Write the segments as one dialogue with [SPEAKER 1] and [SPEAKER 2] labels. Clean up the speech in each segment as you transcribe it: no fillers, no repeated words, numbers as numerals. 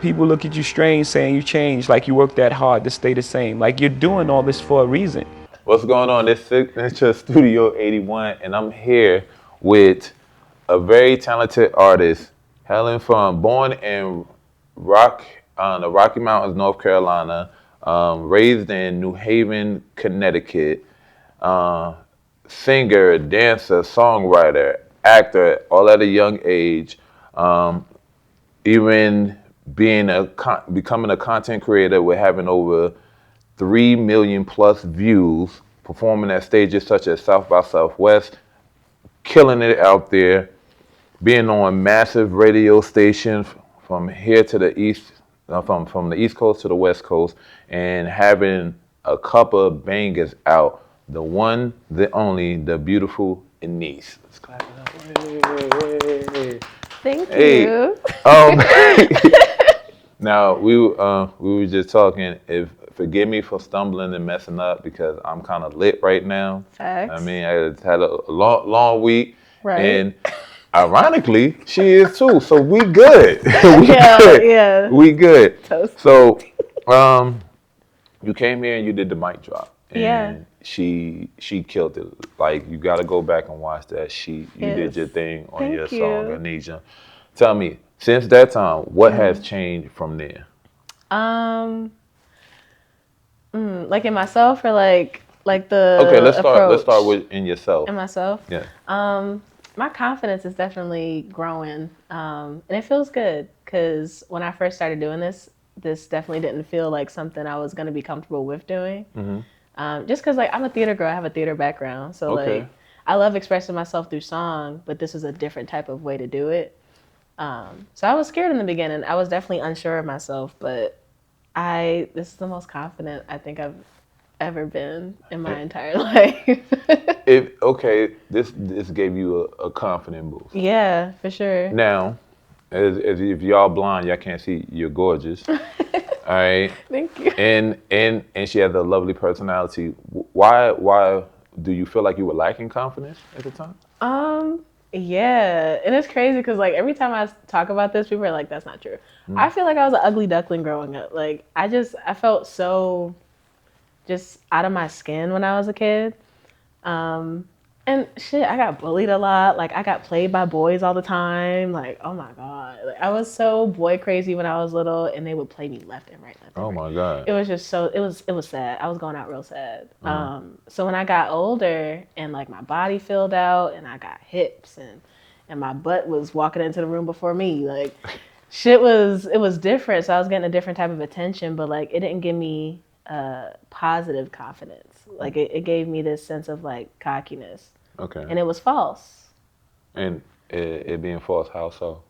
[SPEAKER 1] People look at you strange saying you changed, like you worked that hard to stay the same. Like you're doing all this for a reason.
[SPEAKER 2] What's going on? This is Signature Studio 81, and I'm here with a very talented artist, hailing from born in the Rocky Mountains, North Carolina, raised in New Haven, Connecticut, uh, singer, dancer, songwriter, actor, all at a young age. Um, even becoming a content creator with having over 3 million plus views, performing at stages such as South by Southwest, killing it out there, being on massive radio stations from here to the east, from the East Coast to the West Coast, and having a couple of bangers out. The one, the only, the beautiful Anise. Let's clap it up. Hey.
[SPEAKER 3] Thank
[SPEAKER 2] Hey.
[SPEAKER 3] you.
[SPEAKER 2] Um, Now we were just talking. If forgive me for stumbling and messing up because I'm kind of lit right now.
[SPEAKER 3] Facts.
[SPEAKER 2] I mean, I had a long week,
[SPEAKER 3] Right.
[SPEAKER 2] and ironically, she is too. So we good. We
[SPEAKER 3] Yeah,
[SPEAKER 2] good.
[SPEAKER 3] yeah.
[SPEAKER 2] We good.
[SPEAKER 3] Toast.
[SPEAKER 2] So, you came here and you did the mic drop, and
[SPEAKER 3] Yeah.
[SPEAKER 2] she killed it. Like you got to go back and watch that. You did your thing on
[SPEAKER 3] Thank
[SPEAKER 2] your
[SPEAKER 3] you.
[SPEAKER 2] song, Anisha. Tell me, since that time, what has changed from there?
[SPEAKER 3] Like in myself or like the
[SPEAKER 2] Okay, let's start.
[SPEAKER 3] approach?
[SPEAKER 2] Let's start with in yourself.
[SPEAKER 3] In myself.
[SPEAKER 2] Yeah.
[SPEAKER 3] My confidence is definitely growing, and it feels good because when I first started doing this definitely didn't feel like something I was gonna be comfortable with doing. Just because like I'm a theater girl, I have a theater background, so
[SPEAKER 2] Okay.
[SPEAKER 3] like I love expressing myself through song, but this is a different type of way to do it. So I was scared in the beginning. I was definitely unsure of myself, but this is the most confident I think I've ever been in my entire life.
[SPEAKER 2] This gave you a confident boost.
[SPEAKER 3] Yeah, for sure.
[SPEAKER 2] Now, as if y'all blind, y'all can't see. You're gorgeous. All right.
[SPEAKER 3] Thank you.
[SPEAKER 2] And she has a lovely personality. Why do you feel like you were lacking confidence at the time?
[SPEAKER 3] Yeah, and it's crazy because like every time I talk about this, people are like, "That's not true." I feel like I was an ugly duckling growing up. Like I felt so just out of my skin when I was a kid. And shit, I got bullied a lot. Like I got played by boys all the time. Like, oh my God. Like I was so boy crazy when I was little and they would play me left and right, left and
[SPEAKER 2] Oh
[SPEAKER 3] right.
[SPEAKER 2] my God.
[SPEAKER 3] It was just it was sad. I was going out real sad. So when I got older and like my body filled out and I got hips and my butt was walking into the room before me, like it was different. So I was getting a different type of attention, but like it didn't give me positive confidence. Like it gave me this sense of like cockiness.
[SPEAKER 2] Okay.
[SPEAKER 3] And it was false.
[SPEAKER 2] And it being false, how so?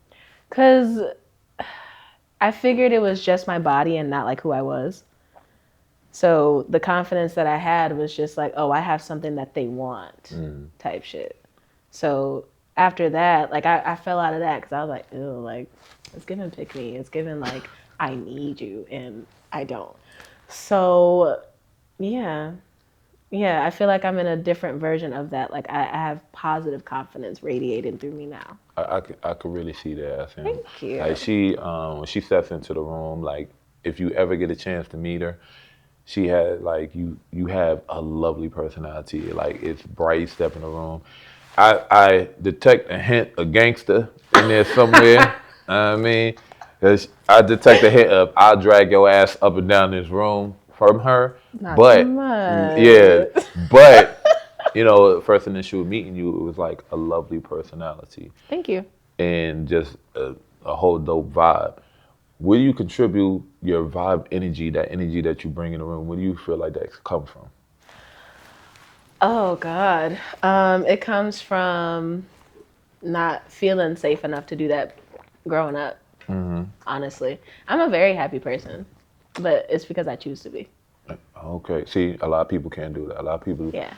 [SPEAKER 3] Because I figured it was just my body and not like who I was. So the confidence that I had was just like, oh, I have something that they want type shit. So after that, like I fell out of that because I was like, ew, like it's giving pick me. It's giving like I need you and I don't. So yeah. Yeah, I feel like I'm in a different version of that. Like I have positive confidence radiating through me now.
[SPEAKER 2] I could really see that. I think.
[SPEAKER 3] Thank you.
[SPEAKER 2] Like she, when she steps into the room, like if you ever get a chance to meet her, she had like you have a lovely personality. Like it's bright. Step in the room. I detect a hint of gangster in there somewhere. I mean, 'cause I detect a hint of I'll drag your ass up and down this room from her.
[SPEAKER 3] Not
[SPEAKER 2] but
[SPEAKER 3] too much.
[SPEAKER 2] yeah, but first initial meeting you, it was like a lovely personality
[SPEAKER 3] Thank you.
[SPEAKER 2] and just a whole dope vibe. Where do you contribute your vibe energy, that energy that you bring in the room? Where do you feel like that comes from?
[SPEAKER 3] Oh God. It comes from not feeling safe enough to do that growing up. Honestly, I'm a very happy person, but it's because I choose to be.
[SPEAKER 2] Okay, see, a lot of people can't do that. A lot of people
[SPEAKER 3] Yeah.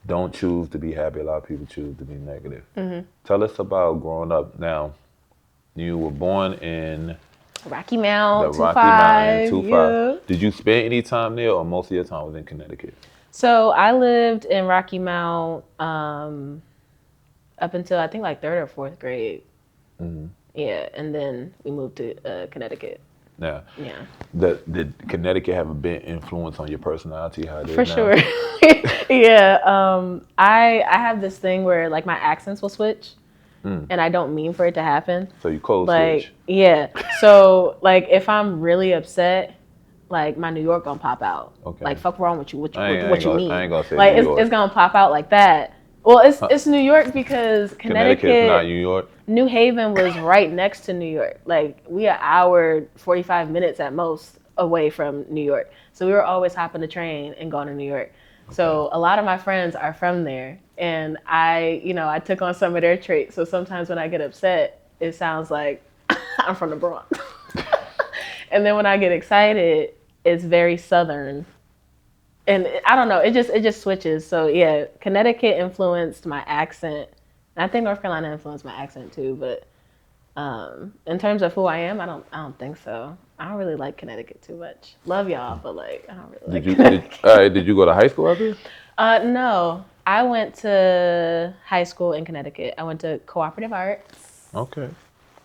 [SPEAKER 2] don't choose to be happy. A lot of people choose to be negative. Tell us about growing up. Now, you were born in
[SPEAKER 3] Rocky Mount,
[SPEAKER 2] the
[SPEAKER 3] 25.
[SPEAKER 2] Rocky Mountain, 25.
[SPEAKER 3] Yeah.
[SPEAKER 2] Did you spend any time there, or most of your time was in Connecticut?
[SPEAKER 3] So I lived in Rocky Mount up until I think like third or fourth grade. Yeah, and then we moved to Connecticut.
[SPEAKER 2] Now,
[SPEAKER 3] Yeah.
[SPEAKER 2] did Connecticut have a big influence on your personality? How it is
[SPEAKER 3] For
[SPEAKER 2] now?
[SPEAKER 3] sure. Yeah. I have this thing where like my accents will switch, and I don't mean for it to happen.
[SPEAKER 2] So you code
[SPEAKER 3] Like,
[SPEAKER 2] switch.
[SPEAKER 3] yeah. So like if I'm really upset, like my New York gonna pop out.
[SPEAKER 2] Okay.
[SPEAKER 3] Like fuck wrong with you? What
[SPEAKER 2] I
[SPEAKER 3] you
[SPEAKER 2] ain't
[SPEAKER 3] mean?
[SPEAKER 2] gonna say
[SPEAKER 3] Like
[SPEAKER 2] New York.
[SPEAKER 3] it's gonna pop out like that. Well, it's New York because
[SPEAKER 2] Connecticut's not New York.
[SPEAKER 3] New Haven was right next to New York. Like we an hour 45 minutes at most away from New York. So we were always hopping the train and going to New York. So a lot of my friends are from there, and I took on some of their traits. So sometimes when I get upset, it sounds like I'm from the Bronx. And then when I get excited, it's very Southern. And I don't know, it just switches. So yeah, Connecticut influenced my accent. And I think North Carolina influenced my accent too. But in terms of who I am, I don't think so. I don't really like Connecticut too much. Love y'all, but like I don't really like Connecticut.
[SPEAKER 2] Did you go to high school out there?
[SPEAKER 3] No, I went to high school in Connecticut. I went to cooperative arts.
[SPEAKER 2] Okay.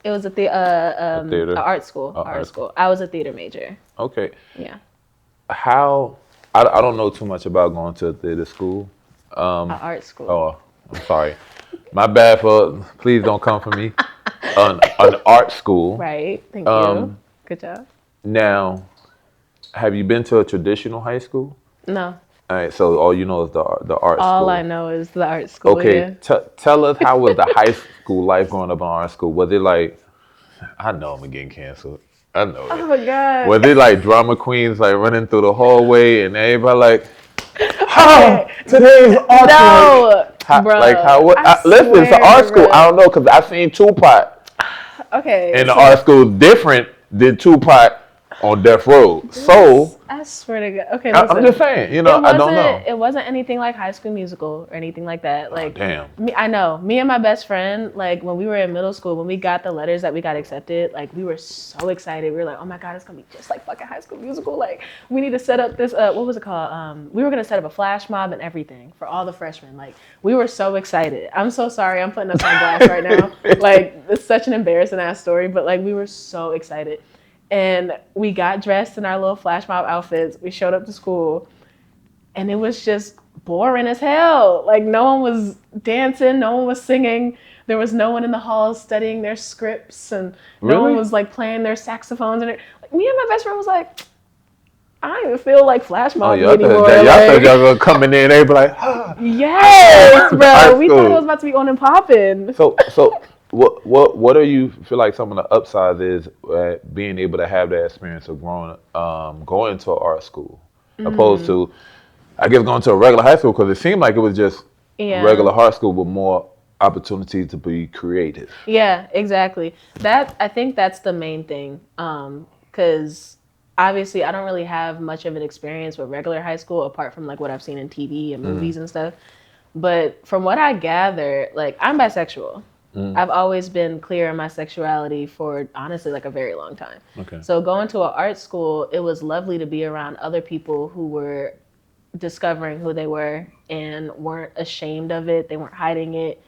[SPEAKER 3] It was a
[SPEAKER 2] theater?
[SPEAKER 3] art school.
[SPEAKER 2] Oh,
[SPEAKER 3] Art school. I was a theater major.
[SPEAKER 2] Okay.
[SPEAKER 3] Yeah.
[SPEAKER 2] How? I don't know too much about going to a theater school.
[SPEAKER 3] Art school.
[SPEAKER 2] Oh, I'm sorry. My bad please don't come for me. An art school.
[SPEAKER 3] Right. Thank you. Good job.
[SPEAKER 2] Now, have you been to a traditional high school?
[SPEAKER 3] No.
[SPEAKER 2] All right, so all you know is the art school.
[SPEAKER 3] All I know is the art school.
[SPEAKER 2] Okay,
[SPEAKER 3] Yeah.
[SPEAKER 2] tell us, how was the high school life growing up in art school? Was it like, I know I'm getting canceled. I know
[SPEAKER 3] Oh
[SPEAKER 2] it.
[SPEAKER 3] my God.
[SPEAKER 2] Was it like drama queens like running through the hallway and everybody like,
[SPEAKER 3] today's art
[SPEAKER 2] no, bro. Like how? Listen, it's an art school.
[SPEAKER 3] Bro.
[SPEAKER 2] I don't know because I seen Tupac.
[SPEAKER 3] Okay.
[SPEAKER 2] And the art school is different than Tupac on Death Row. So
[SPEAKER 3] I swear to God. Okay, listen.
[SPEAKER 2] I'm just saying, I don't know.
[SPEAKER 3] It wasn't anything like High School Musical or anything like that. Like,
[SPEAKER 2] damn.
[SPEAKER 3] I know. Me and my best friend, like when we were in middle school, when we got the letters that we got accepted, like we were so excited. We were like, oh my God, it's gonna be just like fucking High School Musical. Like, we need to set up this. What was it called? We were gonna set up a flash mob and everything for all the freshmen. Like, we were so excited. I'm so sorry. I'm putting us on blast right now. Like, it's such an embarrassing ass story, but like we were so excited. And we got dressed in our little flash mob outfits. We showed up to school, and it was just boring as hell. Like, no one was dancing, no one was singing. There was no one in the halls studying their scripts, and no one was like playing their saxophones. And like, me and my best friend was like, I don't even feel like flash mob anymore.
[SPEAKER 2] Y'all thought y'all were coming in, they be like,
[SPEAKER 3] yes, bro. We thought it was about to be on and popping.
[SPEAKER 2] So. What do you feel like some of the upsides is being able to have that experience of going to an art school opposed to, I guess, going to a regular high school, because it seemed like it was just regular art school with more opportunity to be creative.
[SPEAKER 3] Yeah, exactly. I think that's the main thing, because obviously I don't really have much of an experience with regular high school apart from like what I've seen in TV and movies and stuff. But from what I gather, like I'm bisexual. I've always been clear in my sexuality for honestly like a very long time.
[SPEAKER 2] Okay.
[SPEAKER 3] So going to an art school, it was lovely to be around other people who were discovering who they were and weren't ashamed of it. They weren't hiding it.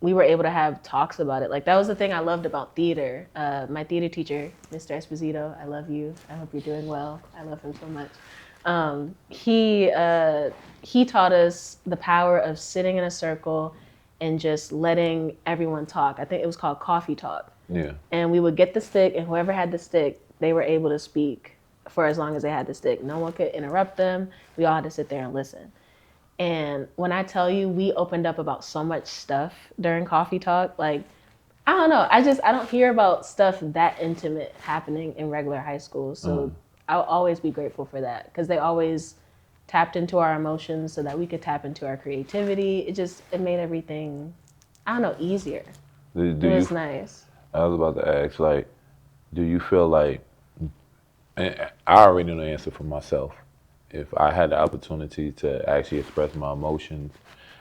[SPEAKER 3] We were able to have talks about it. Like that was the thing I loved about theater. My theater teacher, Mr. Esposito, I love you. I hope you're doing well. I love him so much. He taught us the power of sitting in a circle and just letting everyone talk. I think it was called coffee talk.
[SPEAKER 2] Yeah.
[SPEAKER 3] And we would get the stick, and whoever had the stick, they were able to speak for as long as they had the stick. No one could interrupt them. We all had to sit there and listen. And when I tell you, we opened up about so much stuff during coffee talk. Like, I don't know. I don't hear about stuff that intimate happening in regular high school. So I'll always be grateful for that, because they always tapped into our emotions so that we could tap into our creativity. It made everything, I don't know, easier. It was nice.
[SPEAKER 2] I was about to ask, like, do you feel like, and I already know the answer for myself, if I had the opportunity to actually express my emotions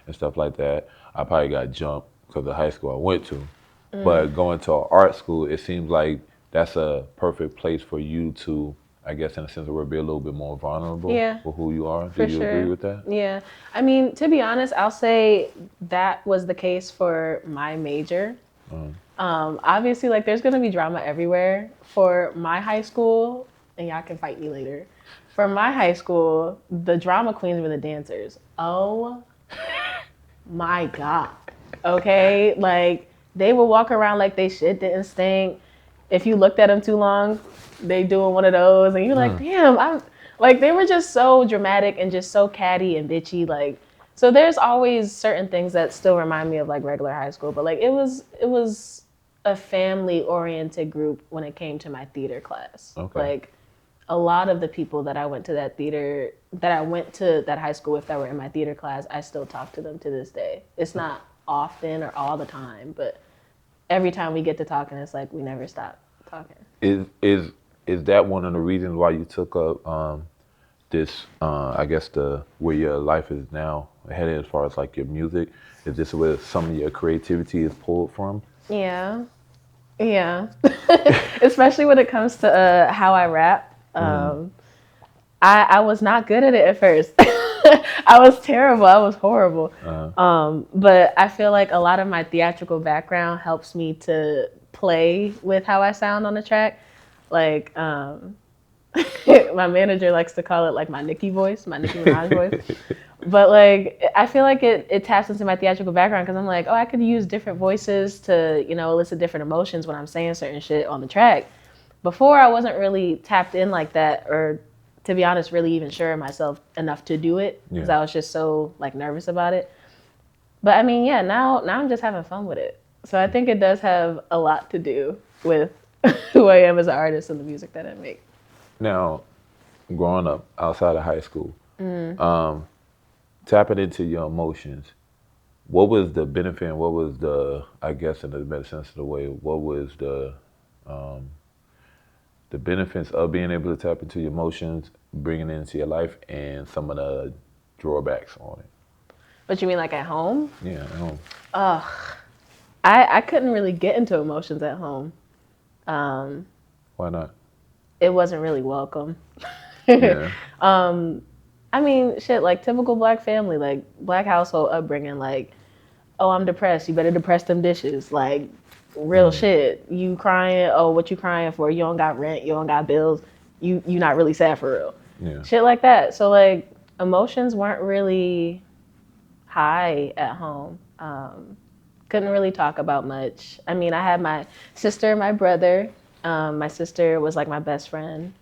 [SPEAKER 2] and stuff like that, I probably got jumped because of the high school I went to. But going to an art school, it seems like that's a perfect place for you to, I guess, in a sense, where be a little bit more vulnerable for who you are. Do you agree with that?
[SPEAKER 3] Yeah. I mean, to be honest, I'll say that was the case for my major. Obviously, like there's gonna be drama everywhere. For my high school, and y'all can fight me later. For my high school, the drama queens were the dancers. Oh my god. Okay, like they would walk around like they shit didn't stink. If you looked at them too long, they doing one of those, and you're like, damn, I'm like they were just so dramatic and just so catty and bitchy. Like, so there's always certain things that still remind me of like regular high school, but like it was a family oriented group when it came to my theater class.
[SPEAKER 2] Okay.
[SPEAKER 3] Like a lot of the people that I went to that high school with that were in my theater class, I still talk to them to this day. It's not often or all the time, but every time we get to talking, it's like we never stop talking.
[SPEAKER 2] Is that one of the reasons why you took up this? I guess the where your life is now headed as far as like your music. Is this where some of your creativity is pulled from?
[SPEAKER 3] Yeah. Yeah. Especially when it comes to how I rap. I was not good at it at first. I was terrible. I was horrible. But I feel like a lot of my theatrical background helps me to play with how I sound on the track. Like, my manager likes to call it like my Nicki voice, my Nicki Minaj voice. But like, I feel like it taps into my theatrical background because I'm like, oh, I could use different voices to, elicit different emotions when I'm saying certain shit on the track. Before, I wasn't really tapped in like that, or to be honest, really even sure of myself enough to do it because I was just so like nervous about it. But I mean, yeah, now I'm just having fun with it. So I think it does have a lot to do with who I am as an artist and the music that I make.
[SPEAKER 2] Now, growing up outside of high school, tapping into your emotions, what was the benefit and what was the, I guess in the best sense of the way, what was the benefits of being able to tap into your emotions, bringing it into your life, and some of the drawbacks on it?
[SPEAKER 3] But you mean like at home?
[SPEAKER 2] Yeah, I know.
[SPEAKER 3] I couldn't really get into emotions at home.
[SPEAKER 2] Why not?
[SPEAKER 3] It wasn't really welcome.
[SPEAKER 2] Yeah.
[SPEAKER 3] I mean, shit, like typical black family, like black household upbringing, like, oh, I'm depressed. You better depress them dishes. Like, real shit. You crying? Oh, what you crying for? You don't got rent. You don't got bills. You not really sad for real.
[SPEAKER 2] Yeah.
[SPEAKER 3] Shit like that. So like, emotions weren't really high at home. Couldn't really talk about much. I mean, I had my sister, my brother. My sister was like my best friend.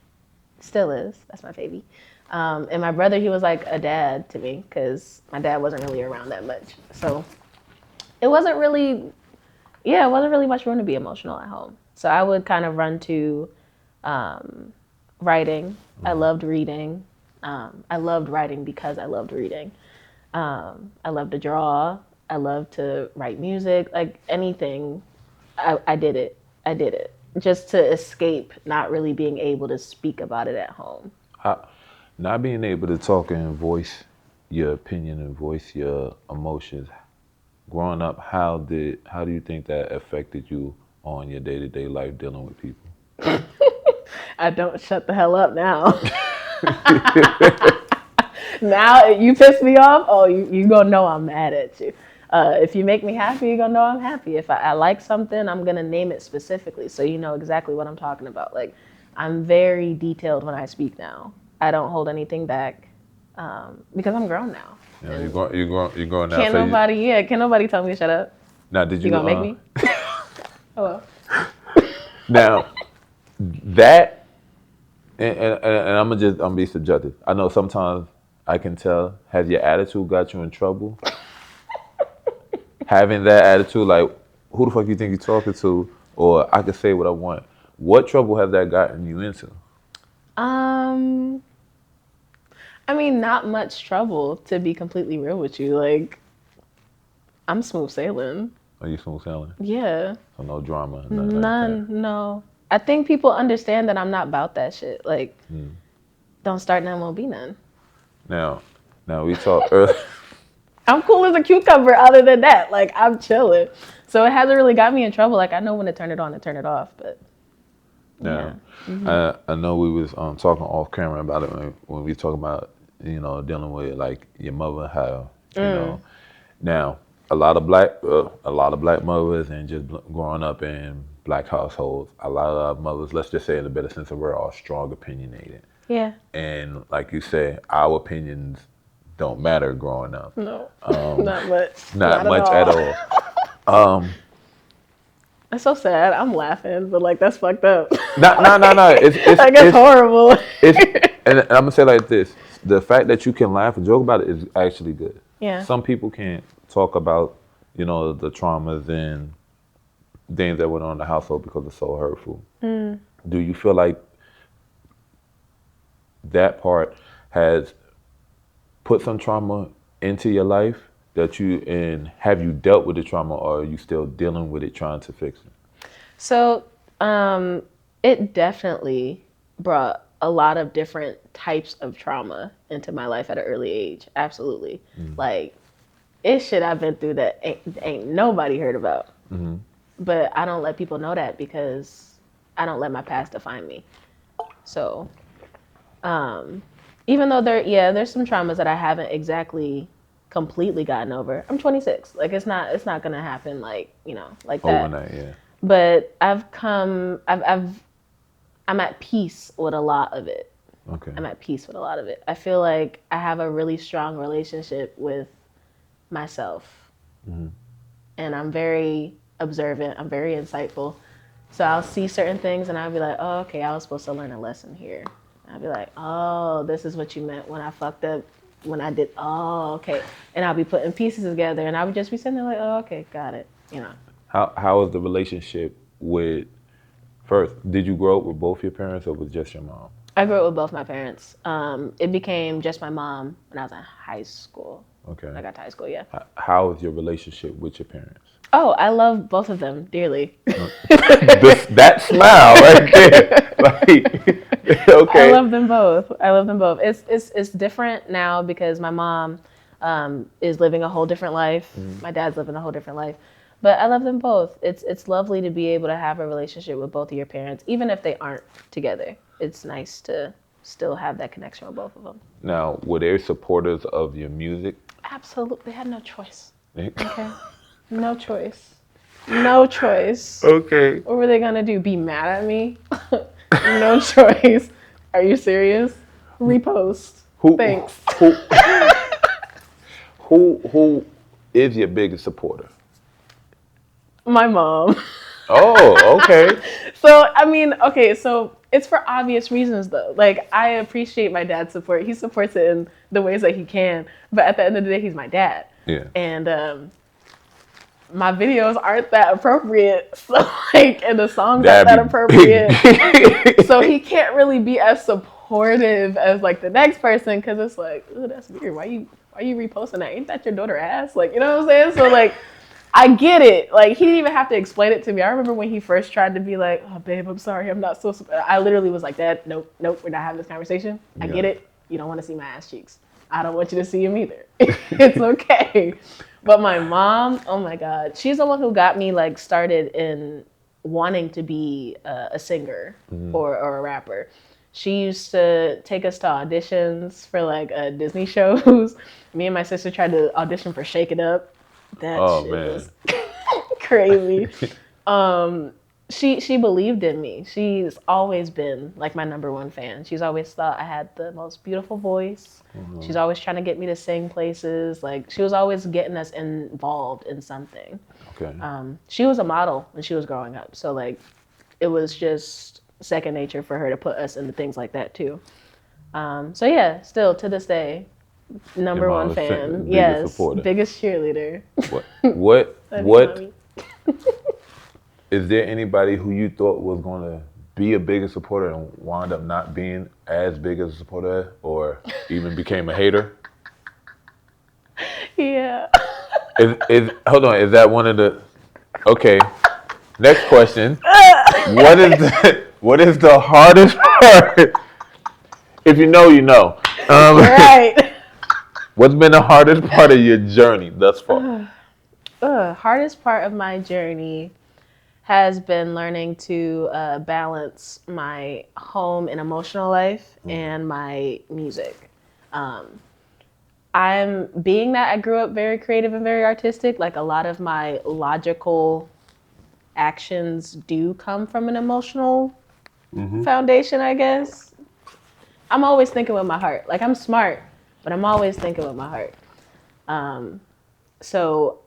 [SPEAKER 3] Still is. That's my baby. And my brother, he was like a dad to me because my dad wasn't really around that much. So it wasn't really much room to be emotional at home. So I would kind of run to writing. I loved reading. I loved writing because I loved reading. I loved to draw. I loved to write music. Like anything, I did it. I did it just to escape not really being able to speak about it at home.
[SPEAKER 2] Not being able to talk and voice your opinion and voice your emotions. Growing up, how do you think that affected you on your day-to-day life dealing with people?
[SPEAKER 3] I don't shut the hell up now. Now you piss me off, oh, you gonna know I'm mad at you. If you make me happy, you're gonna know I'm happy. If I like something, I'm gonna name it specifically so you know exactly what I'm talking about. Like, I'm very detailed when I speak now. I don't hold anything back because I'm grown now.
[SPEAKER 2] Yeah, you're growing now.
[SPEAKER 3] Can't nobody tell me to shut up.
[SPEAKER 2] Now, did you
[SPEAKER 3] gonna make me? Hello.
[SPEAKER 2] Now, that and I'm gonna be subjective. I know sometimes I can tell. Has your attitude got you in trouble? Having that attitude, like, who the fuck you think you're talking to? Or I can say what I want. What trouble has that gotten you into?
[SPEAKER 3] I mean, not much trouble, to be completely real with you. Like, I'm smooth sailing.
[SPEAKER 2] Are you smooth sailing?
[SPEAKER 3] Yeah.
[SPEAKER 2] So no drama?
[SPEAKER 3] None,
[SPEAKER 2] like that.
[SPEAKER 3] no. I think people understand that I'm not about that shit. Like, don't start none, won't be none.
[SPEAKER 2] Now we talked earlier.
[SPEAKER 3] I'm cool as a cucumber other than that. Like, I'm chilling. So it hasn't really got me in trouble. Like, I know when to turn it on and turn it off, but
[SPEAKER 2] Now, I know we was talking off camera about it when we talk about, dealing with like your mother, how, you know. Now, a lot of black mothers, and just growing up in black households, a lot of mothers, let's just say in the better sense of word, are strong opinionated.
[SPEAKER 3] Yeah.
[SPEAKER 2] And like you say, our opinions don't matter growing up.
[SPEAKER 3] No, not much.
[SPEAKER 2] Not
[SPEAKER 3] at
[SPEAKER 2] much
[SPEAKER 3] all.
[SPEAKER 2] at all.
[SPEAKER 3] That's so sad. I'm laughing, but like that's fucked up.
[SPEAKER 2] No. It's
[SPEAKER 3] like it's horrible.
[SPEAKER 2] And I'm gonna say like this: the fact that you can laugh and joke about it is actually good.
[SPEAKER 3] Yeah.
[SPEAKER 2] Some people can't talk about, the traumas and things that went on in the household because it's so hurtful. Do you feel like that part has put some trauma into your life and have you dealt with the trauma, or are you still dealing with it, trying to fix it?
[SPEAKER 3] So, it definitely brought a lot of different types of trauma into my life at an early age. Absolutely. Like, it's shit I've been through that ain't nobody heard about. But I don't let people know that because I don't let my past define me. So, even though there's some traumas that I haven't exactly completely gotten over. I'm 26. Like it's not gonna happen like like that.
[SPEAKER 2] Overnight, yeah.
[SPEAKER 3] But I'm at peace with a lot of it.
[SPEAKER 2] Okay.
[SPEAKER 3] I'm at peace with a lot of it. I feel like I have a really strong relationship with myself, and I'm very observant. I'm very insightful. So I'll see certain things and I'll be like, oh, okay, I was supposed to learn a lesson here. I'll be like, oh, this is what you meant when I fucked up, when I did, oh, okay. And I'll be putting pieces together and I would just be sitting there like, oh, okay, got it,
[SPEAKER 2] How is the relationship first, did you grow up with both your parents or with just your mom?
[SPEAKER 3] I grew up with both my parents. It became just my mom when I was in high school.
[SPEAKER 2] Okay.
[SPEAKER 3] I got to high school, yeah.
[SPEAKER 2] How is your relationship with your parents?
[SPEAKER 3] Oh, I love both of them dearly.
[SPEAKER 2] That smile right there. Like, okay.
[SPEAKER 3] I love them both. It's different now because my mom is living a whole different life. My dad's living a whole different life. But I love them both. It's lovely to be able to have a relationship with both of your parents, even if they aren't together. It's nice to still have that connection with both of them.
[SPEAKER 2] Now, were they supporters of your music?
[SPEAKER 3] Absolutely. They had no choice. Okay. No choice. No choice.
[SPEAKER 2] Okay.
[SPEAKER 3] What were they gonna do? Be mad at me? No choice. Are you serious? Repost. Thanks.
[SPEAKER 2] Who is your biggest supporter?
[SPEAKER 3] My mom.
[SPEAKER 2] Oh, okay.
[SPEAKER 3] So it's for obvious reasons though. Like I appreciate my dad's support. He supports it in the ways that he can. But at the end of the day, he's my dad.
[SPEAKER 2] Yeah.
[SPEAKER 3] And my videos aren't that appropriate. So and the songs aren't that appropriate. So he can't really be as supportive as like the next person because it's like, oh, that's weird. Why you reposting that? Ain't that your daughter ass? Like, you know what I'm saying? So like I get it. Like he didn't even have to explain it to me. I remember when he first tried to be like, oh babe, I'm sorry, I'm not so I literally was like, Dad, nope, we're not having this conversation. I get it. You don't want to see my ass cheeks. I don't want you to see him either. It's okay. But my mom, oh my God, she's the one who got me like started in wanting to be a singer or a rapper. She used to take us to auditions for like Disney shows. Me and my sister tried to audition for Shake It Up. That shit was crazy. She believed in me. She's always been like my number one fan. She's always thought I had the most beautiful voice. She's always trying to get me to sing places. Like she was always getting us involved in something.
[SPEAKER 2] Okay.
[SPEAKER 3] She was a model when she was growing up. So like it was just second nature for her to put us into things like that too. So yeah, still to this day, number one fan. Yes. Supporter. Biggest cheerleader.
[SPEAKER 2] What is there anybody who you thought was going to be a bigger supporter and wound up not being as big as a supporter or even became a hater?
[SPEAKER 3] Yeah.
[SPEAKER 2] Hold on, is that one of the... Okay, next question. What is the hardest part? If you know, you know.
[SPEAKER 3] Right.
[SPEAKER 2] What's been the hardest part of your journey thus far?
[SPEAKER 3] Hardest part of my journey has been learning to balance my home and emotional life and my music. I being that I grew up very creative and very artistic, like a lot of my logical actions do come from an emotional foundation, I guess. I'm always thinking with my heart. Like I'm smart, but I'm always thinking with my heart. So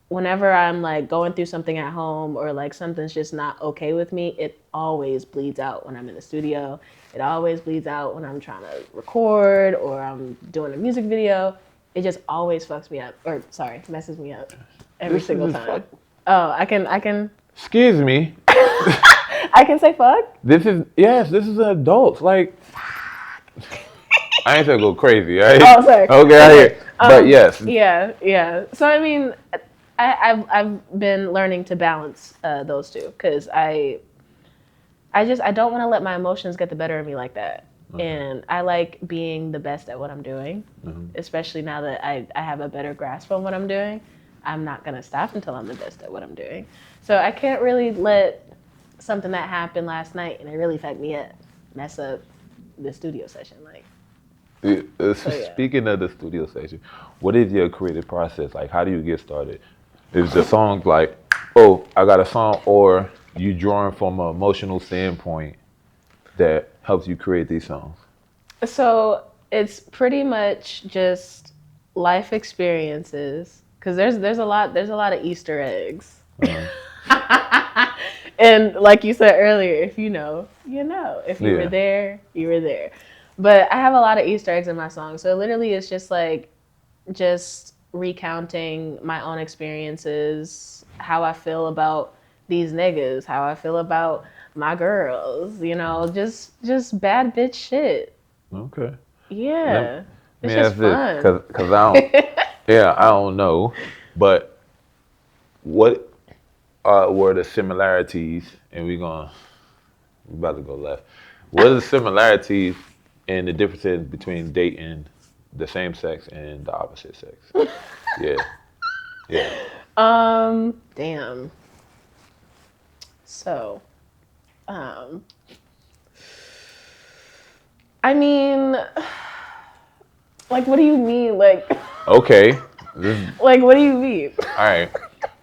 [SPEAKER 3] whenever I'm like going through something at home or like something's just not okay with me, it always bleeds out when I'm in the studio. It always bleeds out when I'm trying to record or I'm doing a music video. It just always fucks me up, or sorry, messes me up every single time. Oh, I can.
[SPEAKER 2] Excuse me.
[SPEAKER 3] I can say fuck.
[SPEAKER 2] This is an adult. Like, I ain't gonna go crazy, right?
[SPEAKER 3] Oh, sorry.
[SPEAKER 2] Okay, I hear. But yes.
[SPEAKER 3] Yeah. So I mean, I've been learning to balance those two because I don't want to let my emotions get the better of me like that. Okay. And I like being the best at what I'm doing, especially now that I have a better grasp on what I'm doing. I'm not going to stop until I'm the best at what I'm doing. So I can't really let something that happened last night and it really fucked me up mess up the studio session. Like,
[SPEAKER 2] Speaking of the studio session, what is your creative process? Like, how do you get started? Is the song like, oh, I got a song, or you drawing from an emotional standpoint that helps you create these songs?
[SPEAKER 3] So it's pretty much just life experiences because there's a lot of Easter eggs. And like you said earlier, if you know, you know. If you were there, you were there. But I have a lot of Easter eggs in my songs. So literally it's just like recounting my own experiences, how I feel about these niggas, how I feel about my girls, you know, just bad bitch shit.
[SPEAKER 2] Okay.
[SPEAKER 3] Yeah. It's just fun.
[SPEAKER 2] Because I don't, I don't know, but what were the similarities, and we're about to go left. What are the similarities and the differences between dating the same sex and the opposite sex? Yeah.
[SPEAKER 3] Damn. So, I mean, like, what do you mean? Like,
[SPEAKER 2] okay.
[SPEAKER 3] Like, what do you mean?
[SPEAKER 2] All right.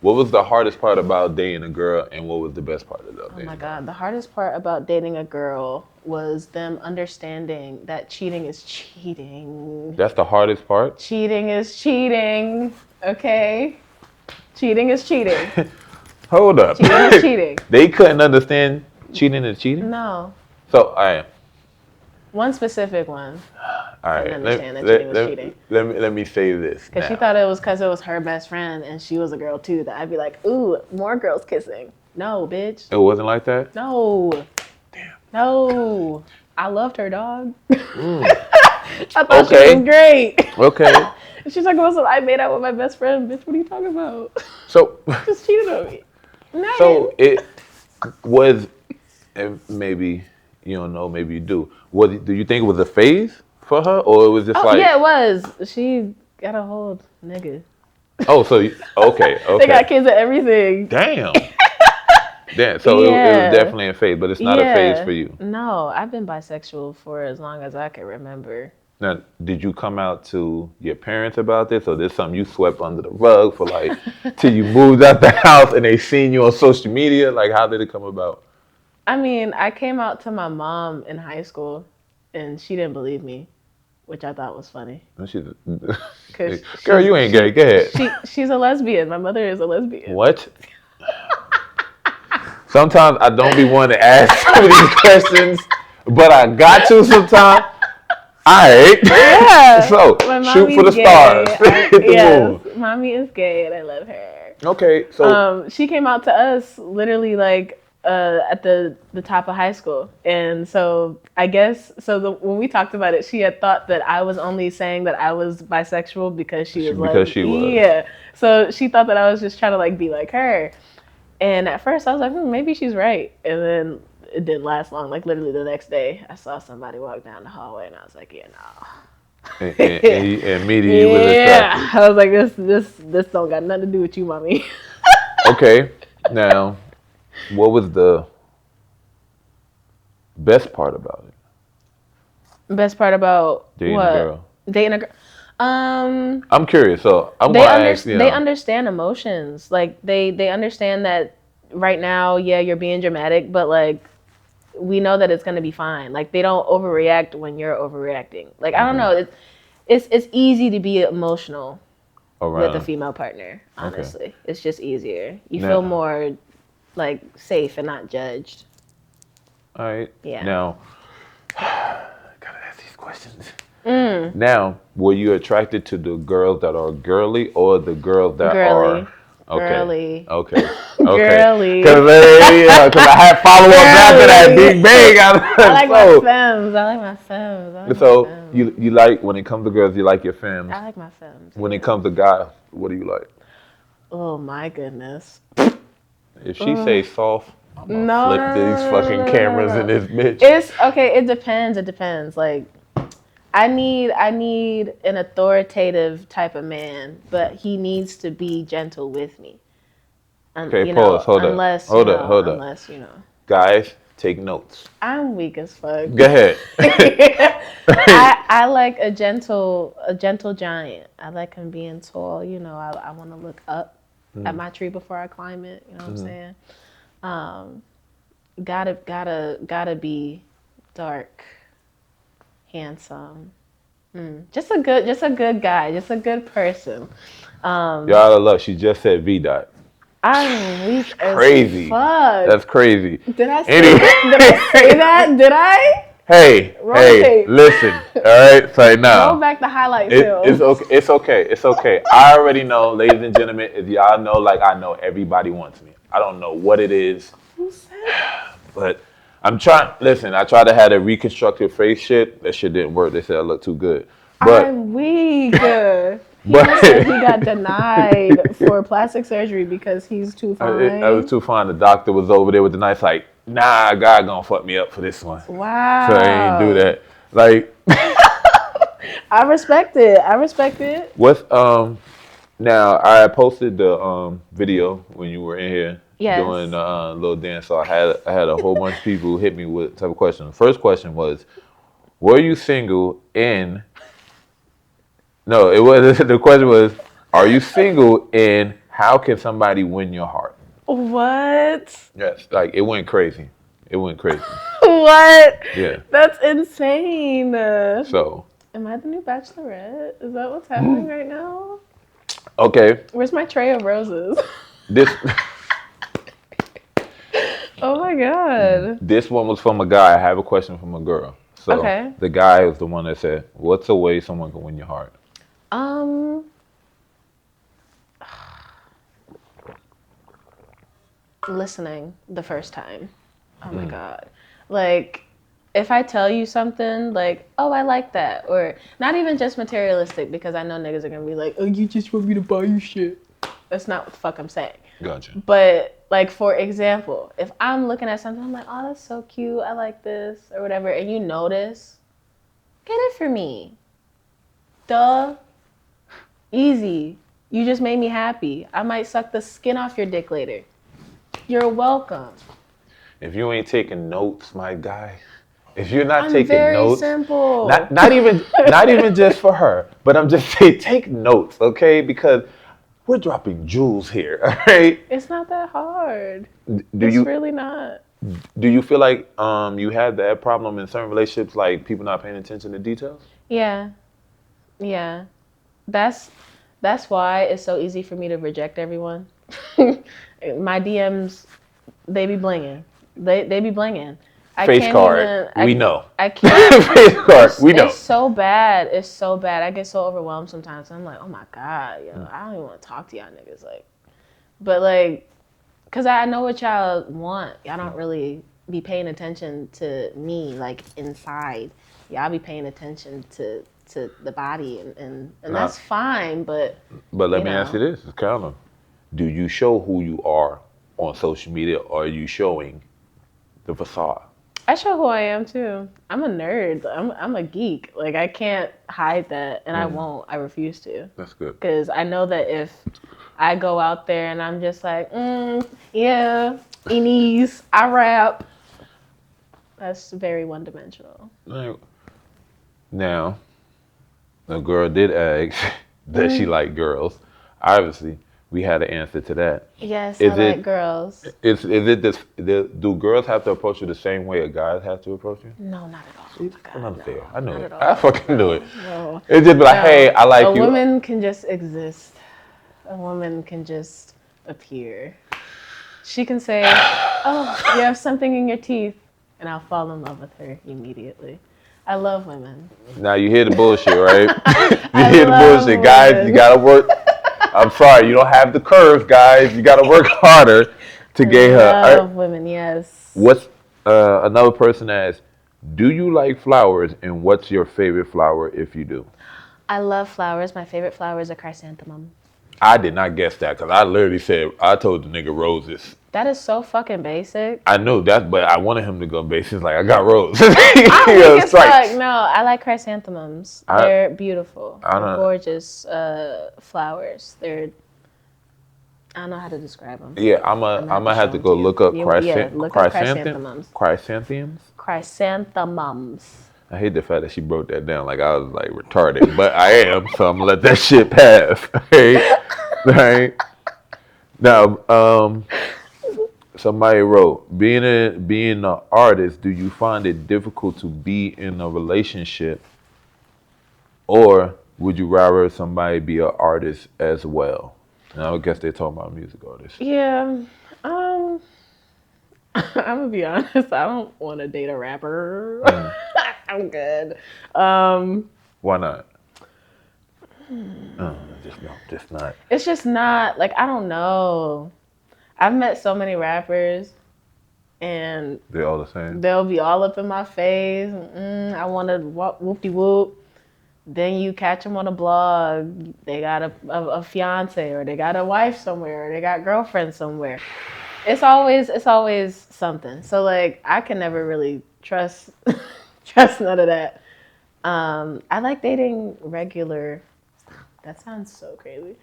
[SPEAKER 2] What was the hardest part about dating a girl, and what was the best part of dating?
[SPEAKER 3] Oh my God. The hardest part about dating a girl was them understanding that cheating is cheating.
[SPEAKER 2] That's the hardest part?
[SPEAKER 3] Cheating is cheating. Okay? Cheating is cheating.
[SPEAKER 2] Hold up.
[SPEAKER 3] Cheating is cheating.
[SPEAKER 2] They couldn't understand cheating is cheating?
[SPEAKER 3] No.
[SPEAKER 2] So, all right.
[SPEAKER 3] One specific one.
[SPEAKER 2] All right.
[SPEAKER 3] Understand that cheating was cheating.
[SPEAKER 2] Let me say this.
[SPEAKER 3] Because she thought it was because it was her best friend and she was a girl too. That I'd be like, ooh, more girls kissing. No, bitch.
[SPEAKER 2] It wasn't like that?
[SPEAKER 3] No.
[SPEAKER 2] Damn.
[SPEAKER 3] No. I loved her, dog. I thought she was great.
[SPEAKER 2] Okay.
[SPEAKER 3] She's talking about I made out with my best friend. Bitch, what are you talking about?
[SPEAKER 2] So.
[SPEAKER 3] Just cheated on me. No.
[SPEAKER 2] So it was, and maybe you don't know, maybe you do. Do you think it was a phase for her, or it was just like?
[SPEAKER 3] Yeah, it was. She got a whole nigga.
[SPEAKER 2] Oh, so okay.
[SPEAKER 3] They got kids and everything.
[SPEAKER 2] Damn. Damn. So it was definitely a phase, but it's not a phase for you.
[SPEAKER 3] No, I've been bisexual for as long as I can remember.
[SPEAKER 2] Now, did you come out to your parents about this, or this something you swept under the rug for like till you moved out the house and they seen you on social media? Like, how did it come about?
[SPEAKER 3] I mean, I came out to my mom in high school, and she didn't believe me, which I thought was funny. Girl,
[SPEAKER 2] you ain't gay. Go ahead.
[SPEAKER 3] She's a lesbian. My mother is a lesbian.
[SPEAKER 2] What? Sometimes I don't be wanting to ask some of these questions, but I got to sometimes. All right.
[SPEAKER 3] Yeah.
[SPEAKER 2] So, shoot for the stars.
[SPEAKER 3] Yes, mommy is gay, and I love her.
[SPEAKER 2] Okay. So,
[SPEAKER 3] she came out to us literally like at the top of high school, and so I guess when we talked about it, she had thought that I was only saying that I was bisexual because she was. Yeah. So she thought that I was just trying to like be like her, and at first I was like, maybe she's right, and then it didn't last long. Like literally the next day, I saw somebody walk down the hallway, and I was like, yeah, no.
[SPEAKER 2] And immediately was attracted.
[SPEAKER 3] I was like, this don't got nothing to do with you, mommy.
[SPEAKER 2] Okay, now, what was the best part about it?
[SPEAKER 3] Best part about
[SPEAKER 2] dating a girl?
[SPEAKER 3] Dating a girl.
[SPEAKER 2] I'm curious, so I'm
[SPEAKER 3] They
[SPEAKER 2] gonna ask.
[SPEAKER 3] they understand emotions. Like they understand that right now, yeah, you're being dramatic, but like we know that it's gonna be fine. Like they don't overreact when you're overreacting. Like I don't know, it's easy to be emotional with a
[SPEAKER 2] around.
[SPEAKER 3] female partner.
[SPEAKER 2] Okay.
[SPEAKER 3] Honestly, it's just easier. You
[SPEAKER 2] Now,
[SPEAKER 3] feel more like safe and not judged.
[SPEAKER 2] all right.
[SPEAKER 3] Yeah.
[SPEAKER 2] Now, gotta ask these questions. Now, were you attracted to the girls that are girly or the girls that
[SPEAKER 3] Girly.
[SPEAKER 2] are okay?
[SPEAKER 3] Girly.
[SPEAKER 2] Okay.
[SPEAKER 3] Girly.
[SPEAKER 2] Because I had follow up after that big bang.
[SPEAKER 3] I like my femmes. I like my femmes. I like
[SPEAKER 2] So
[SPEAKER 3] my femmes.
[SPEAKER 2] you like when it comes to girls, you like your femmes.
[SPEAKER 3] I like my femmes.
[SPEAKER 2] When it comes to guys, what do you like?
[SPEAKER 3] Oh my goodness.
[SPEAKER 2] If she say soft, I'm gonna
[SPEAKER 3] No,
[SPEAKER 2] flip
[SPEAKER 3] no,
[SPEAKER 2] these
[SPEAKER 3] no,
[SPEAKER 2] fucking
[SPEAKER 3] no, no,
[SPEAKER 2] cameras
[SPEAKER 3] no,
[SPEAKER 2] in
[SPEAKER 3] no.
[SPEAKER 2] this bitch.
[SPEAKER 3] It's okay. It depends. It depends. Like, I need an authoritative type of man, but he needs to be gentle with me.
[SPEAKER 2] Okay,
[SPEAKER 3] You
[SPEAKER 2] pause.
[SPEAKER 3] know,
[SPEAKER 2] Hold
[SPEAKER 3] unless
[SPEAKER 2] up. Hold
[SPEAKER 3] you
[SPEAKER 2] up.
[SPEAKER 3] know,
[SPEAKER 2] Hold up.
[SPEAKER 3] unless you know.
[SPEAKER 2] Guys, take notes.
[SPEAKER 3] I'm weak as fuck.
[SPEAKER 2] Go ahead.
[SPEAKER 3] I like a gentle giant. I like him being tall. You know, I want to look up at my tree before I climb it. You know what I'm saying? Gotta be dark, handsome. Just a good guy. Just a good person.
[SPEAKER 2] Y'all out of luck. She just said V dot.
[SPEAKER 3] I'm weak as
[SPEAKER 2] Crazy.
[SPEAKER 3] fuck.
[SPEAKER 2] That's crazy.
[SPEAKER 3] Did I say that? Did I say that? Did I?
[SPEAKER 2] Hey,
[SPEAKER 3] Roll the tape.
[SPEAKER 2] listen. All right, so now.
[SPEAKER 3] Roll back the highlight
[SPEAKER 2] It's
[SPEAKER 3] film.
[SPEAKER 2] okay. It's okay. It's okay. I already know, ladies and gentlemen. If y'all know, like I know, everybody wants me. I don't know what it is,
[SPEAKER 3] Who said that?
[SPEAKER 2] but I'm trying. Listen, I tried to have a reconstructive face shit. That shit didn't work. They said I look too good. But
[SPEAKER 3] I'm weak. He said he got denied for plastic surgery because he's too fine.
[SPEAKER 2] I was too fine. The doctor was over there with the knife, like, nah, God gonna fuck me up for this one.
[SPEAKER 3] Wow.
[SPEAKER 2] So I ain't do that. Like,
[SPEAKER 3] I respect it.
[SPEAKER 2] what's now I posted the video when you were in here doing the little dance. So I had a whole bunch of people hit me with type of questions. First question was, were you single in? No, it was. The question was, are you single and how can somebody win your heart?
[SPEAKER 3] What?
[SPEAKER 2] Yes, like it went crazy. It went crazy.
[SPEAKER 3] What?
[SPEAKER 2] Yeah.
[SPEAKER 3] That's insane.
[SPEAKER 2] So.
[SPEAKER 3] Am I the new bachelorette? Is that what's happening right now?
[SPEAKER 2] Okay.
[SPEAKER 3] Where's my tray of roses?
[SPEAKER 2] This.
[SPEAKER 3] Oh my god.
[SPEAKER 2] This one was from a guy. I have a question from a girl. So
[SPEAKER 3] Okay.
[SPEAKER 2] the guy was the one that said, "What's a way someone can win your heart?"
[SPEAKER 3] Listening the first time. Oh my god. Like, if I tell you something like, oh, I like that, or not even just materialistic, because I know niggas are gonna be like, oh, you just want me to buy you shit. That's not what the fuck I'm saying.
[SPEAKER 2] Gotcha.
[SPEAKER 3] But like, for example, if I'm looking at something, I'm like, oh, that's so cute, I like this, or whatever, and you notice, get it for me. Duh. Easy. You just made me happy. I might suck the skin off your dick later. You're welcome.
[SPEAKER 2] If you ain't taking notes, my guy. If you're not
[SPEAKER 3] I'm
[SPEAKER 2] taking
[SPEAKER 3] very
[SPEAKER 2] notes,
[SPEAKER 3] simple.
[SPEAKER 2] not even just for her, but I'm just saying take notes, okay? Because we're dropping jewels here, all right?
[SPEAKER 3] It's not that hard.
[SPEAKER 2] Do
[SPEAKER 3] It's
[SPEAKER 2] you
[SPEAKER 3] really not.
[SPEAKER 2] do you feel like you had that problem in certain relationships, like people not paying attention to details?
[SPEAKER 3] Yeah. Yeah. That's why it's so easy for me to reject everyone. My DMs, they be blinging. They be blinging.
[SPEAKER 2] Face card, we know.
[SPEAKER 3] I can't.
[SPEAKER 2] Face card, we know.
[SPEAKER 3] It's so bad. It's so bad. I get so overwhelmed sometimes. I'm like, oh my god, yo, I don't even want to talk to y'all niggas. Like, but like, cause I know what y'all want. Y'all don't really be paying attention to me, like inside. Y'all be paying attention to the body, and that's fine. But
[SPEAKER 2] let me ask you this: it's kind of, do you show who you are on social media, or are you showing the facade?
[SPEAKER 3] I show who I am too. I'm a nerd. I'm a geek. Like, I can't hide that, and I won't. I refuse to.
[SPEAKER 2] That's good.
[SPEAKER 3] Because I know that if I go out there and I'm just like, yeah, Inez, I rap. That's very one-dimensional.
[SPEAKER 2] Now, A girl did ask that she liked girls. Obviously, we had an answer to that.
[SPEAKER 3] Yes,
[SPEAKER 2] Is
[SPEAKER 3] I
[SPEAKER 2] it
[SPEAKER 3] like girls.
[SPEAKER 2] is it this? Do girls have to approach you the same way a guy has to approach you?
[SPEAKER 3] No, not at all. Oh
[SPEAKER 2] It's
[SPEAKER 3] my God,
[SPEAKER 2] unfair.
[SPEAKER 3] no,
[SPEAKER 2] I knew
[SPEAKER 3] not
[SPEAKER 2] it.
[SPEAKER 3] at
[SPEAKER 2] I
[SPEAKER 3] all.
[SPEAKER 2] fucking knew it.
[SPEAKER 3] No,
[SPEAKER 2] It's just be like,
[SPEAKER 3] no.
[SPEAKER 2] hey, I like
[SPEAKER 3] A
[SPEAKER 2] you.
[SPEAKER 3] woman can just exist. A woman can just appear. She can say, "Oh, you have something in your teeth," and I'll fall in love with her immediately. I love women.
[SPEAKER 2] Now you hear the bullshit, right? You
[SPEAKER 3] I
[SPEAKER 2] hear the
[SPEAKER 3] love
[SPEAKER 2] bullshit, guys. You
[SPEAKER 3] women.
[SPEAKER 2] gotta work. I'm sorry, you don't have the curve, guys. You gotta work harder to get her.
[SPEAKER 3] I love women. Yes.
[SPEAKER 2] What's another person asks? Do you like flowers, and what's your favorite flower if you do?
[SPEAKER 3] I love flowers. My favorite flowers are chrysanthemum.
[SPEAKER 2] I did not guess that because I literally said I told the nigga roses.
[SPEAKER 3] That is so fucking basic.
[SPEAKER 2] I knew that, but I wanted him to go basic. Like I got roses.
[SPEAKER 3] I'm
[SPEAKER 2] Yeah,
[SPEAKER 3] weak as
[SPEAKER 2] stripes.
[SPEAKER 3] fuck. No, I like chrysanthemums.
[SPEAKER 2] I-
[SPEAKER 3] They're beautiful.
[SPEAKER 2] I
[SPEAKER 3] They're
[SPEAKER 2] don't-
[SPEAKER 3] gorgeous flowers. I don't know how to describe them.
[SPEAKER 2] Yeah, I'm gonna have to
[SPEAKER 3] show
[SPEAKER 2] go
[SPEAKER 3] them to
[SPEAKER 2] look
[SPEAKER 3] you.
[SPEAKER 2] up
[SPEAKER 3] Look up chrysanthemums.
[SPEAKER 2] chrysanthemums.
[SPEAKER 3] Chrysanthemums.
[SPEAKER 2] I hate the fact that she broke that down like I was like retarded, but I am, so I'm gonna let that shit pass. Right? Now, somebody wrote, being an artist, do you find it difficult to be in a relationship, or would you rather somebody be an artist as well? And I guess they're talking about music artists.
[SPEAKER 3] Yeah. I'm gonna be honest. I don't want to date a rapper. I'm good.
[SPEAKER 2] Why not? Just not.
[SPEAKER 3] It's just not like I don't know. I've met so many rappers, and
[SPEAKER 2] They're all the same.
[SPEAKER 3] they'll be all up in my face. I want to whoop de whoop. Then you catch them on a blog. They got a fiance, or they got a wife somewhere, or they got girlfriends somewhere. It's always something. So like I can never really trust none of that. I like dating regular. That sounds so crazy.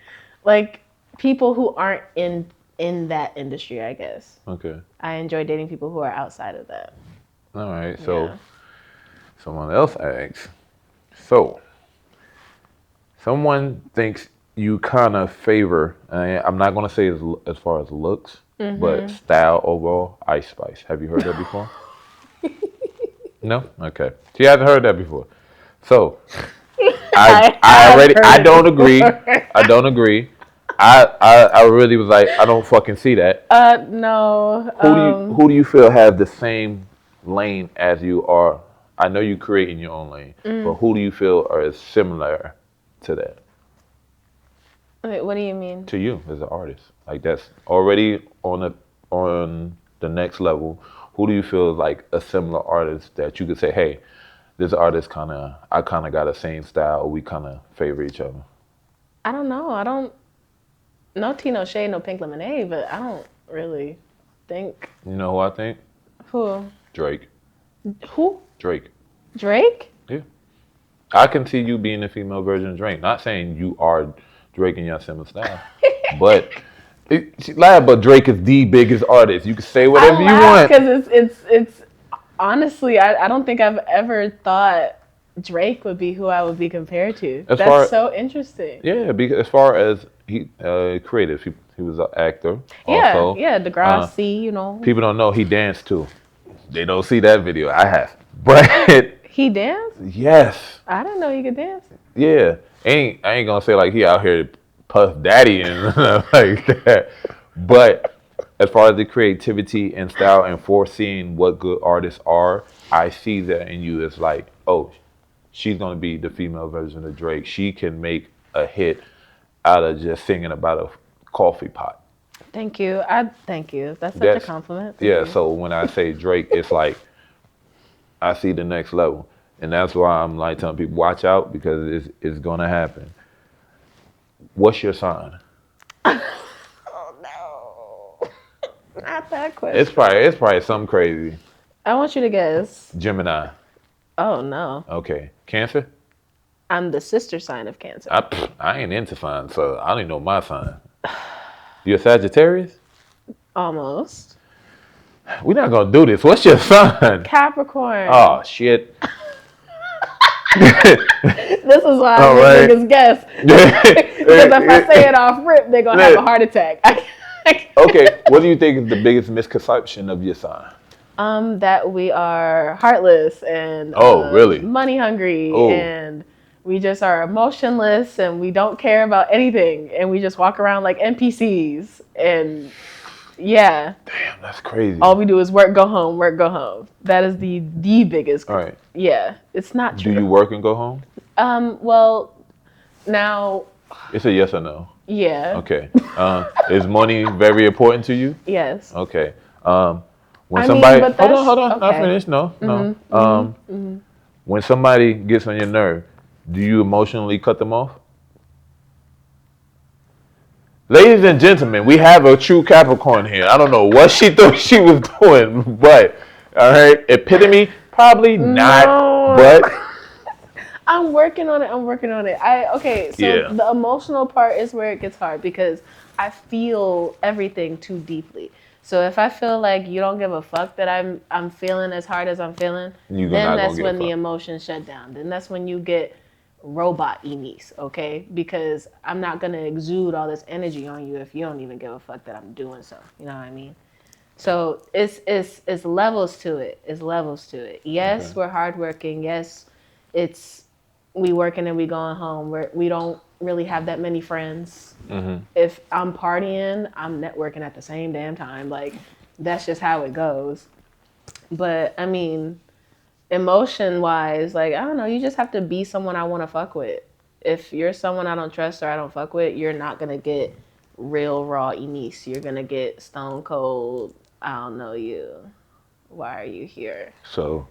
[SPEAKER 3] Like people who aren't in that industry, I guess.
[SPEAKER 2] Okay.
[SPEAKER 3] I enjoy dating people who are outside of that.
[SPEAKER 2] All right. So
[SPEAKER 3] Yeah.
[SPEAKER 2] someone else asks. So someone thinks you kind of favor. I'm not gonna say as far as looks, but style overall. Ice Spice. Have you heard that before? No. Okay. She hasn't heard that before. So I don't agree. I don't agree. I really was like, I don't fucking see that.
[SPEAKER 3] No.
[SPEAKER 2] Who do you feel have the same lane as you are? I know you creating your own lane, but who do you feel are similar to that?
[SPEAKER 3] Wait, what do you mean?
[SPEAKER 2] To you as an artist, like that's already on the next level. Who do you feel is like a similar artist that you could say, hey, this artist I kind of got the same style, or we kind of favor each other?
[SPEAKER 3] I don't know. No tea, no shade, no pink lemonade, but I don't really think.
[SPEAKER 2] You know who I think?
[SPEAKER 3] Who?
[SPEAKER 2] Drake.
[SPEAKER 3] Who?
[SPEAKER 2] Drake.
[SPEAKER 3] Drake?
[SPEAKER 2] Yeah. I can see you being the female version of Drake. Not saying you are Drake in your similar style, but she lied. But Drake is the biggest artist. You can say whatever you want.
[SPEAKER 3] Because it's honestly, I don't think I've ever thought Drake would be who I would be compared to. That's so interesting.
[SPEAKER 2] Yeah, because as far as he creative, he was an actor.
[SPEAKER 3] Yeah,
[SPEAKER 2] also.
[SPEAKER 3] yeah, Degrassi, you know.
[SPEAKER 2] People don't know he danced too. They don't see that video. I have, but
[SPEAKER 3] He danced?
[SPEAKER 2] yes,
[SPEAKER 3] I didn't know he could dance.
[SPEAKER 2] yeah. I ain't gonna say like he out here Puff Daddy and like that, but as far as the creativity and style and foreseeing what good artists are, I see that in you. It's like, oh, she's gonna be the female version of Drake. She can make a hit out of just singing about a coffee pot.
[SPEAKER 3] Thank you. Thank you. That's such a compliment. Thank
[SPEAKER 2] Yeah,
[SPEAKER 3] you.
[SPEAKER 2] so when I say Drake, it's like I see the next level. And that's why I'm like telling people, watch out because it's gonna happen. What's your sign?
[SPEAKER 3] Oh no. Not that question.
[SPEAKER 2] It's probably something crazy.
[SPEAKER 3] I want you to guess.
[SPEAKER 2] Gemini.
[SPEAKER 3] Oh no.
[SPEAKER 2] Okay. Cancer?
[SPEAKER 3] I'm the sister sign of Cancer.
[SPEAKER 2] I ain't into signs, so I don't even know my sign. You a Sagittarius?
[SPEAKER 3] Almost.
[SPEAKER 2] We're not gonna do this. What's your sign?
[SPEAKER 3] Capricorn.
[SPEAKER 2] Oh shit.
[SPEAKER 3] This is why
[SPEAKER 2] All
[SPEAKER 3] I'm
[SPEAKER 2] right.
[SPEAKER 3] the biggest guest. Because if I say it off rip, they're gonna have a heart attack.
[SPEAKER 2] Okay, what do you think is the biggest misconception of your sign?
[SPEAKER 3] That we are heartless and
[SPEAKER 2] Oh, really?
[SPEAKER 3] money hungry,
[SPEAKER 2] Oh.
[SPEAKER 3] and we just are emotionless and we don't care about anything, and we just walk around like NPCs. And yeah,
[SPEAKER 2] Damn, that's crazy.
[SPEAKER 3] all we do is work, go home, work, go home. That is the biggest.
[SPEAKER 2] All right.
[SPEAKER 3] Yeah, it's not true.
[SPEAKER 2] Do you work and go home?
[SPEAKER 3] Well, now,
[SPEAKER 2] It's a yes or no.
[SPEAKER 3] yeah.
[SPEAKER 2] Okay. Is money very important to you?
[SPEAKER 3] Yes.
[SPEAKER 2] Okay. When
[SPEAKER 3] I
[SPEAKER 2] somebody
[SPEAKER 3] mean, but
[SPEAKER 2] hold on, not
[SPEAKER 3] okay.
[SPEAKER 2] finished. No. When somebody gets on your nerve, do you emotionally cut them off? Ladies and gentlemen, we have a true Capricorn here. I don't know what she thought she was doing, but all right, epitome probably not,
[SPEAKER 3] No.
[SPEAKER 2] but
[SPEAKER 3] I'm working on it. Okay, so
[SPEAKER 2] Yeah.
[SPEAKER 3] the emotional part is where it gets hard because I feel everything too deeply. So if I feel like you don't give a fuck that I'm feeling as hard as I'm feeling,
[SPEAKER 2] You're
[SPEAKER 3] then
[SPEAKER 2] not gonna
[SPEAKER 3] that's
[SPEAKER 2] give a
[SPEAKER 3] when the
[SPEAKER 2] fuck.
[SPEAKER 3] emotions shut down. Then that's when you get robot Enis, okay? Because I'm not gonna exude all this energy on you if you don't even give a fuck that I'm doing so. You know what I mean? So it's levels to it. It's levels to it. Yes,
[SPEAKER 2] Okay.
[SPEAKER 3] we're hardworking. Yes, it's we working and we going home. We don't really have that many friends.
[SPEAKER 2] Mm-hmm.
[SPEAKER 3] If I'm partying, I'm networking at the same damn time. Like, that's just how it goes. But I mean, emotion wise, like, I don't know, you just have to be someone I want to fuck with. If you're someone I don't trust or I don't fuck with, you're not gonna get real raw Enis. You're gonna get stone cold. I don't know you. Why are you here?
[SPEAKER 2] So,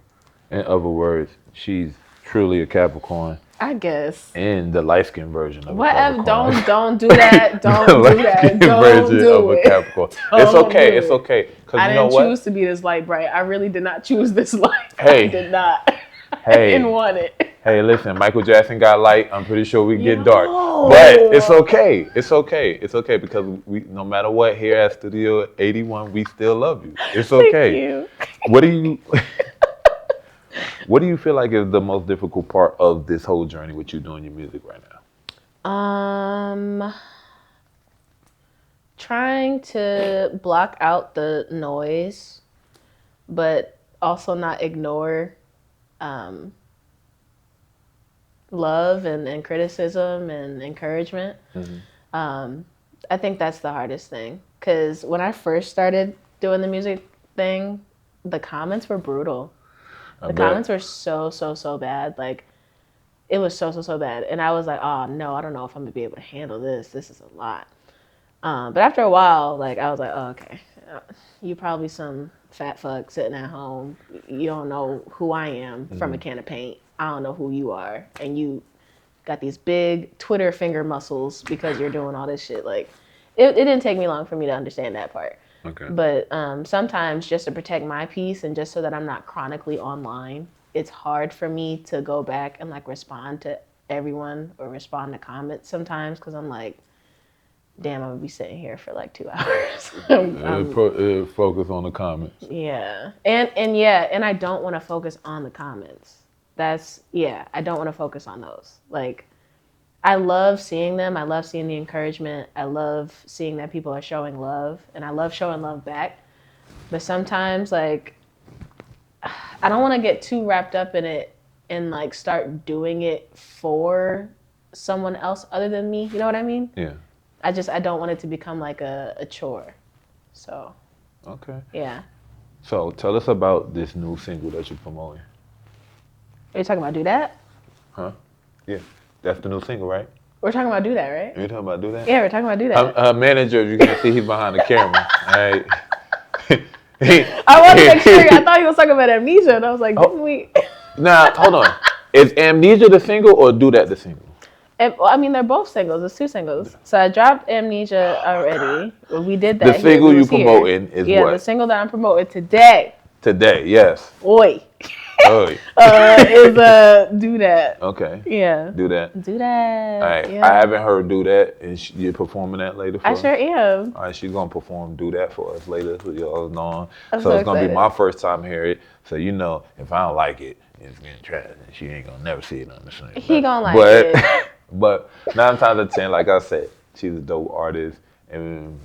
[SPEAKER 2] in other words, she's truly a Capricorn
[SPEAKER 3] I guess.
[SPEAKER 2] and the light skin version of
[SPEAKER 3] Whatever.
[SPEAKER 2] a Capricorn.
[SPEAKER 3] Don't do that. Don't do that.
[SPEAKER 2] Light-skinned
[SPEAKER 3] Don't
[SPEAKER 2] version
[SPEAKER 3] do
[SPEAKER 2] of a
[SPEAKER 3] it.
[SPEAKER 2] Capricorn. It's
[SPEAKER 3] Don't
[SPEAKER 2] okay.
[SPEAKER 3] do
[SPEAKER 2] It's
[SPEAKER 3] it.
[SPEAKER 2] okay. Cause
[SPEAKER 3] I
[SPEAKER 2] you know
[SPEAKER 3] didn't
[SPEAKER 2] what?
[SPEAKER 3] choose to be this light bright. I really did not choose this life.
[SPEAKER 2] Hey.
[SPEAKER 3] I did not.
[SPEAKER 2] Hey.
[SPEAKER 3] I didn't want it.
[SPEAKER 2] Hey, listen, Michael Jackson got light. I'm pretty sure we get
[SPEAKER 3] Yo.
[SPEAKER 2] dark. But it's okay. It's okay. It's okay because we, no matter what, here at Studio 81, we still love you. It's okay.
[SPEAKER 3] Thank you.
[SPEAKER 2] What do you feel like is the most difficult part of this whole journey with you doing your music right now?
[SPEAKER 3] Trying to block out the noise, but also not ignore love and criticism and encouragement.
[SPEAKER 2] Mm-hmm.
[SPEAKER 3] I think that's the hardest thing because when I first started doing the music thing, the comments were brutal. The comments were so bad. Like, it was so bad. And I was like, oh, no, I don't know if I'm going to be able to handle this. This is a lot. But after a while, like, I was like, oh, okay. You probably some fat fuck sitting at home. You don't know who I am from a can of paint. I don't know who you are. And you got these big Twitter finger muscles because you're doing all this shit. Like, it didn't take me long for me to understand that part.
[SPEAKER 2] Okay.
[SPEAKER 3] But sometimes just to protect my peace and just so that I'm not chronically online, it's hard for me to go back and like respond to everyone or respond to comments sometimes because I'm like, damn, I'm gonna be sitting here for like 2 hours.
[SPEAKER 2] Focus on the comments.
[SPEAKER 3] Yeah, and I don't want to focus on the comments. I don't want to focus on those. Like, I love seeing them. I love seeing the encouragement. I love seeing that people are showing love, and I love showing love back. But sometimes, like, I don't want to get too wrapped up in it and like start doing it for someone else other than me. You know what I mean?
[SPEAKER 2] Yeah.
[SPEAKER 3] I don't want it to become like a chore. So.
[SPEAKER 2] Okay.
[SPEAKER 3] Yeah.
[SPEAKER 2] So tell us about this new single that you're promoting.
[SPEAKER 3] Are you talking about Do That?
[SPEAKER 2] Huh? Yeah. That's the new single, right?
[SPEAKER 3] We're talking about Do That, right?
[SPEAKER 2] You're talking about Do That?
[SPEAKER 3] Yeah, we're talking about Do That.
[SPEAKER 2] Her manager, you can see he's behind the camera. All right.
[SPEAKER 3] I wanted to make sure. I thought he was talking about Amnesia, and I was like, didn't we?
[SPEAKER 2] Nah, hold on. Is Amnesia the single or Do That the single?
[SPEAKER 3] I mean, they're both singles. It's 2 singles. So I dropped Amnesia already. We did that.
[SPEAKER 2] The single you promoting is what?
[SPEAKER 3] Yeah, the single that I'm promoting today.
[SPEAKER 2] Today, yes.
[SPEAKER 3] Oi.
[SPEAKER 2] Oi.
[SPEAKER 3] Is Do That.
[SPEAKER 2] Okay.
[SPEAKER 3] Yeah.
[SPEAKER 2] Do That.
[SPEAKER 3] Do That.
[SPEAKER 2] All right.
[SPEAKER 3] Yeah.
[SPEAKER 2] I haven't heard Do That. Is you're performing that later for
[SPEAKER 3] I
[SPEAKER 2] us?
[SPEAKER 3] sure am.
[SPEAKER 2] All right, she's going to perform Do That for us later so y'all know.
[SPEAKER 3] I'm
[SPEAKER 2] So
[SPEAKER 3] so
[SPEAKER 2] it's going to be
[SPEAKER 3] excited.
[SPEAKER 2] my first time hearing it. So, you know, if I don't like it, it's getting trash, and she ain't gonna never see it on the screen.
[SPEAKER 3] He gonna like it.
[SPEAKER 2] But 9 times out of 10, like I said, she's a dope artist, and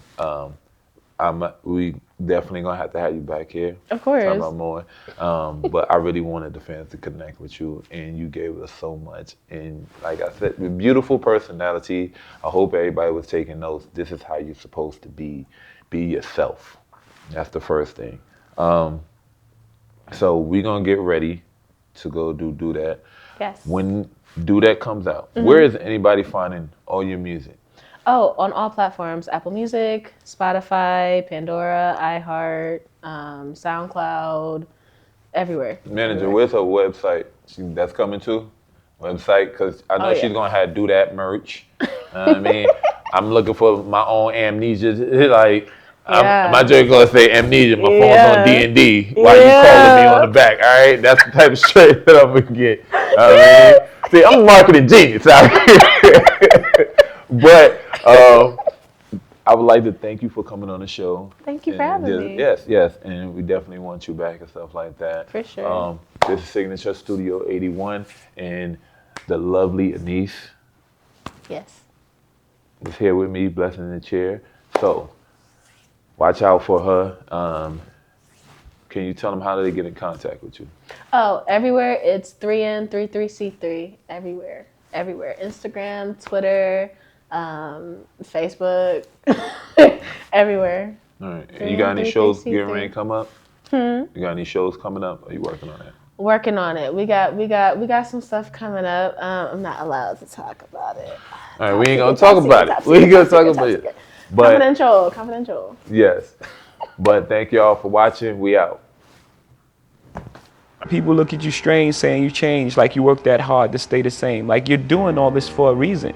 [SPEAKER 2] we definitely gonna have to have you back here.
[SPEAKER 3] Of course.
[SPEAKER 2] Talk about more. But I really wanted the fans to connect with you, and you gave us so much. And like I said, with beautiful personality. I hope everybody was taking notes. This is how you're supposed to be. Be yourself. That's the first thing. So we're gonna get ready to go do that.
[SPEAKER 3] Yes.
[SPEAKER 2] When Do That comes out, where is anybody finding all your music?
[SPEAKER 3] Oh, on all platforms: Apple Music, Spotify, Pandora, iHeart, SoundCloud, everywhere.
[SPEAKER 2] Manager, where's her website? That's coming too? Website? Because I know she's going to have Do That merch. You know what I mean? I'm looking for my own amnesia. Like, my joke going to say amnesia. My phone's on D&D. Why you calling me on the back? All right? That's the type of straight that I'm going to get. I mean, see, I'm a marketing genius out here. But I would like to thank you for coming on the show.
[SPEAKER 3] Thank you for having me.
[SPEAKER 2] Yes, and we definitely want you back and stuff like that.
[SPEAKER 3] For sure.
[SPEAKER 2] This is Signature Studio 81, and the lovely Anise
[SPEAKER 3] Yes.
[SPEAKER 2] is here with me, blessing in the chair. So, watch out for her. Can you tell them how they get in contact with you?
[SPEAKER 3] Oh, everywhere. It's 3n33c3. Everywhere. Instagram, Twitter, Facebook, everywhere.
[SPEAKER 2] All right. And you got any shows getting ready to come up? You got any shows coming up? Are you working on that?
[SPEAKER 3] Working on it. We got some stuff coming up. I'm not allowed to talk about it.
[SPEAKER 2] All right, we ain't gonna talk about it. We ain't gonna talk about it. But
[SPEAKER 3] Confidential.
[SPEAKER 2] yes. But thank y'all for watching. We out.
[SPEAKER 1] People look at you strange saying you changed, like you worked that hard to stay the same. Like you're doing all this for a reason.